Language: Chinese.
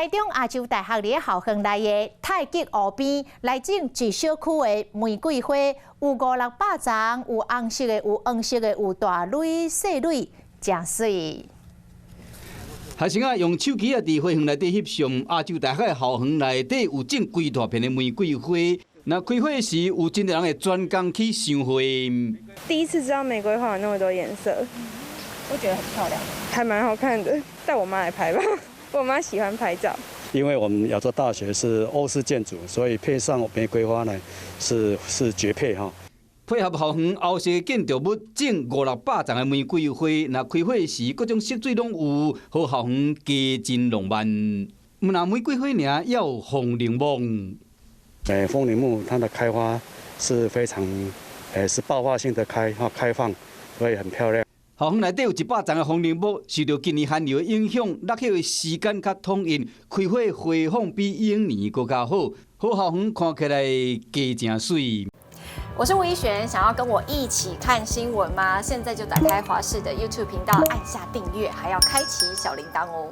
中亚洲大学的校园内的太极湖边，来种一小区的玫瑰花，有500-600丛，有红色的，有黄色的，有大蕊、细蕊，真水。学生用手机伫花园内底翕相，亚洲大学的校园内底有种几大片的玫瑰花。那开会时，有真多人会专工去赏花。第一次知道玫瑰花有那么多颜色，我觉得很漂亮，还蛮好看的。带我妈来拍吧，我妈喜欢拍照。因为我们亚洲大学是欧式建筑，所以配上玫瑰花呢是绝配哈。配合校园欧式建筑物，种500-600丛的玫瑰花，那开会时各种色水拢有，互校园加真浪漫。唔那玫瑰花尔，也有风铃木。风铃木它的开花是非常，是爆发性的开放，所以很漂亮。校园内底有100丛的风铃木，受到今年寒流的影响，落叶的时间较统一，开花花放比往年更加好，好校园看起来加真水。我是吴依璇，想要跟我一起看新闻吗？现在就打开华视的 YouTube 频道，按下订阅，还要开启小铃铛哦。